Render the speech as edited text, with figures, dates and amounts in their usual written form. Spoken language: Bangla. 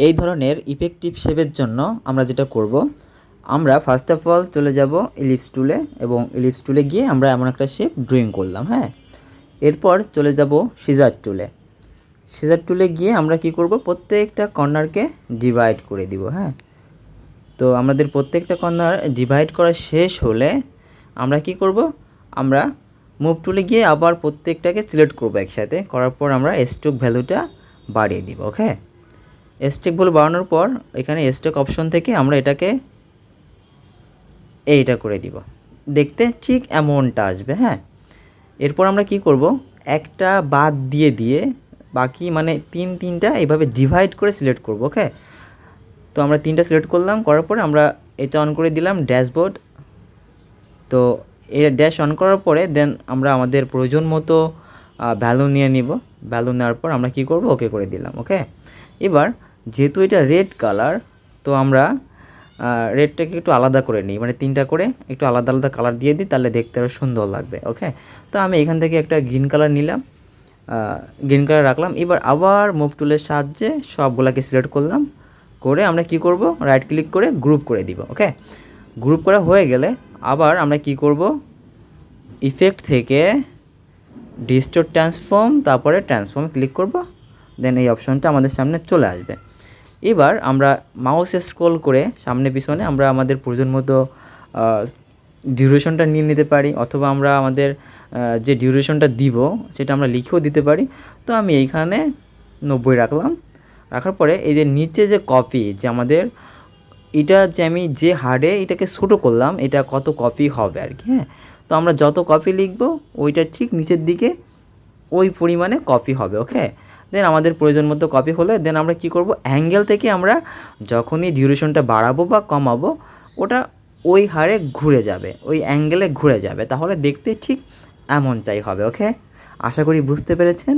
এই ধরনের ইফেক্টিভ শেপের জন্য আমরা যেটা করব, আমরা ফার্স্ট অফ অল চলে যাব ইলিপস টুলে এবং ইলিপস টুলে গিয়ে আমরা এমন একটা শেপ ড্রয়িং করলাম। হ্যাঁ, এরপর চলে যাব সিজার টুলে। সিজার টুলে গিয়ে আমরা কি করব, প্রত্যেকটা কর্নারকে ডিভাইড করে দিব। হ্যাঁ, তো আমাদের প্রত্যেকটা কর্নার ডিভাইড করা শেষ হলে আমরা কি করব, আমরা মুভ টুলে গিয়ে আবার প্রত্যেকটাকে সিলেক্ট করব একসাথে। করার পর আমরা স্ট্রোক ভ্যালুটা বাড়িয়ে দিব। ওকে, স্ট্রোক ভ্যালু বাড়ানোর পর এখানে স্ট্রোক অপশন থেকে আমরা এটাকে এইটা করে দিব, দেখতে ঠিক এমনটা আসবে। হ্যাঁ, এরপর আমরা কি করব, একটা বাদ দিয়ে দিয়ে বাকি মানে তিনটা এইভাবে ডিভাইড করে সিলেক্ট করব। ওকে, তো আমরা তিনটা সিলেক্ট করলাম, করার পরে আমরা এটা অন করে দিলাম ড্যাশবোর্ড। তো এই ড্যাশ অন করার পরে দেন আমরা আমাদের প্রয়োজন মতো ভ্যালু নিয়ে নিব। ভ্যালু নেওয়ার পর আমরা কি করব, ওকে করে দিলাম। ওকে, এবার যেহেতু এটা রেড কালার, তো আমরা রেডটাকে একটু আলাদা করে নিই, মানে তিনটা করে একটু আলাদা আলাদা কালার দিয়ে দিই, তাহলে দেখতে আরও সুন্দর লাগবে। ওকে, তো আমি এখান থেকে একটা গ্রিন কালার নিলাম, গ্রিন কালার রাখলাম। এবার আবার মুভ টুলের সাহায্যে সবগুলোকে সিলেক্ট করলাম, করে আমরা কি করব, রাইট ক্লিক করে গ্রুপ করে দিব। ওকে, গ্রুপ করা হয়ে গেলে আবার আমরা কি করব, ইফেক্ট থেকে ডিস্টোর্ট ট্রান্সফর্ম, তারপরে ট্রান্সফর্ম ক্লিক করব, দেন এই অপশনটা আমাদের সামনে চলে আসবে। এবার আমরা মাউস স্ক্রল করে সামনে পিছনে আমরা আমাদের প্রয়োজন মতো ডিউরেশনটা নিয়ে নিতে পারি, অথবা আমরা আমাদের যে ডিউরেশনটা দিব সেটা আমরা লিখেও দিতে পারি। তো আমি এইখানে 90 রাখলাম। রাখার পরে এই যে নিচে যে কপি, যে আমাদের এটা যে আমি যে হারে এটাকে ছোটো করলাম, এটা কত কপি হবে আর কি। হ্যাঁ, তো আমরা যত কপি লিখব ওইটা ঠিক নিচের দিকে ওই পরিমাণে কপি হবে। ওকে, দেন আমাদের প্রয়োজন মতো কপি হলে দেন আমরা কি করব, অ্যাঙ্গেল থেকে আমরা যখনই ডিউরেশনটা বাড়াবো বা কমাবো ওটা ওই হারে ঘুরে যাবে, ওই অ্যাঙ্গেলে ঘুরে যাবে, তাহলে দেখতে ঠিক এমনটাই হবে। ওকে, আশা করি বুঝতে পেরেছেন।